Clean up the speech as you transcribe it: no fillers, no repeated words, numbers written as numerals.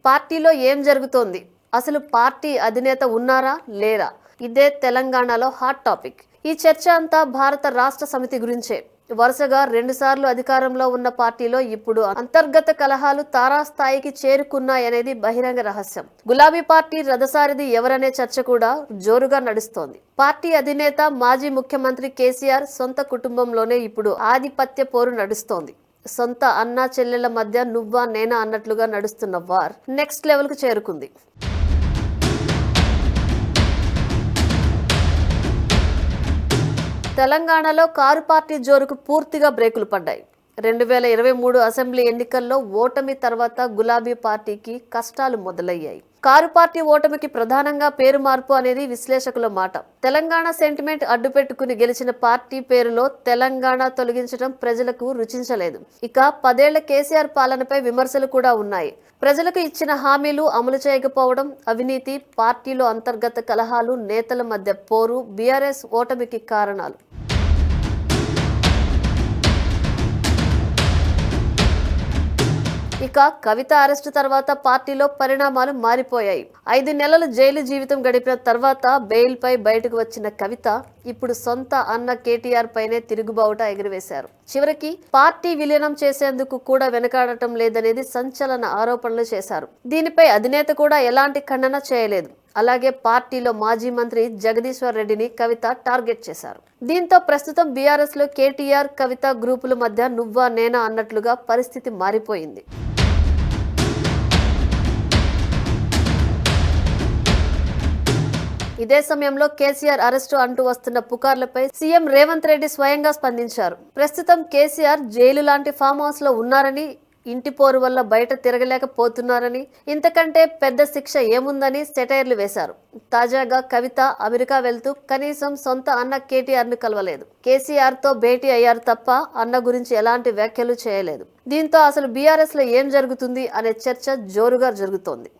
పార్టీలో ఏం జరుగుతోంది? అసలు పార్టీ అధినేత ఉన్నారా లేరా? ఇదే తెలంగాణలో హాట్ టాపిక్. ఈ చర్చ అంతా భారత రాష్ట్ర సమితి గురించే. వరుసగా 2 సార్లు అధికారంలో ఉన్న పార్టీలో ఇప్పుడు అంతర్గత కలహాలు తారాస్థాయికి చేరుకున్నాయనేది బహిరంగ రహస్యం. గులాబీ పార్టీ రథసారథి ఎవరనే చర్చ కూడా జోరుగా నడుస్తోంది. పార్టీ అధినేత మాజీ ముఖ్యమంత్రి కేసీఆర్ సొంత కుటుంబంలోనే ఇప్పుడు ఆధిపత్య పోరు నడుస్తోంది. సొంత అన్నా చెల్లెల మధ్య నువ్వా నేనా అన్నట్లుగా నడుస్తున్న వార్ నెక్స్ట్ లెవెల్ కు చేరుకుంది. తెలంగాణలో కారు పార్టీ జోరుకు పూర్తిగా బ్రేకులు పడ్డాయి. 2023 అసెంబ్లీ ఎన్నికల్లో ఓటమి తర్వాత గులాబీ పార్టీకి కష్టాలు మొదలయ్యాయి. కారు పార్టీ ఓటమికి ప్రధానంగా పేరు మార్పు అనేది విశ్లేషకుల మాట. తెలంగాణ సెంటిమెంట్ అడ్డుపెట్టుకుని గెలిచిన పార్టీ పేరులో తెలంగాణ తొలగించడం ప్రజలకు రుచించలేదు. ఇక 10 ఏళ్ల కేసీఆర్ పాలనపై విమర్శలు కూడా ఉన్నాయి. ప్రజలకు ఇచ్చిన హామీలు అమలు చేయకపోవడం, అవినీతి, పార్టీలో అంతర్గత కలహాలు, నేతల మధ్య పోరు బీఆర్ఎస్ ఓటమికి కారణాలు. ఇక కవిత అరెస్టు తర్వాత పార్టీలో పరిణామాలు మారిపోయాయి. 5 నెలలు జైలు జీవితం గడిపిన తర్వాత బెయిల్ పై బయటకు వచ్చిన కవిత ఇప్పుడు సొంత అన్న కేటీఆర్ పైనే తిరుగుబావుట ఎగురవేశారు. చివరికి పార్టీ విలీనం చేసేందుకు కూడా వెనకాడటం లేదనేది సంచలన ఆరోపణలు చేశారు. దీనిపై అధినేత కూడా ఎలాంటి ఖండన చేయలేదు. అలాగే పార్టీలో మాజీ మంత్రి జగదీశ్వర్ రెడ్డిని కవిత టార్గెట్ చేశారు. దీంతో ప్రస్తుతం బీఆర్ఎస్ లో కేటీఆర్ కవిత గ్రూపుల మధ్య నువ్వా నేనా అన్నట్లుగా పరిస్థితి మారిపోయింది. ఇదే సమయంలో కేసీఆర్ అరెస్టు అంటూ వస్తున్న పుకార్లపై సీఎం రేవంత్ రెడ్డి స్వయంగా స్పందించారు. ప్రస్తుతం కేసీఆర్ జైలు లాంటి ఫామ్ హౌస్ లో ఉన్నారని, ఇంటి పోరు వల్ల బయట తిరగలేకపోతున్నారని, ఇంతకంటే పెద్ద శిక్ష ఏముందని సెటైర్లు వేశారు. తాజాగా కవిత అమెరికా వెళ్తూ కనీసం సొంత అన్న కేటీఆర్ ను కలవలేదు. కేసీఆర్ తో భేటీ అయ్యారు తప్ప అన్న గురించి ఎలాంటి వ్యాఖ్యలు చేయలేదు. దీంతో అసలు బీఆర్ఎస్ లో ఏం జరుగుతుంది అనే చర్చ జోరుగా జరుగుతోంది.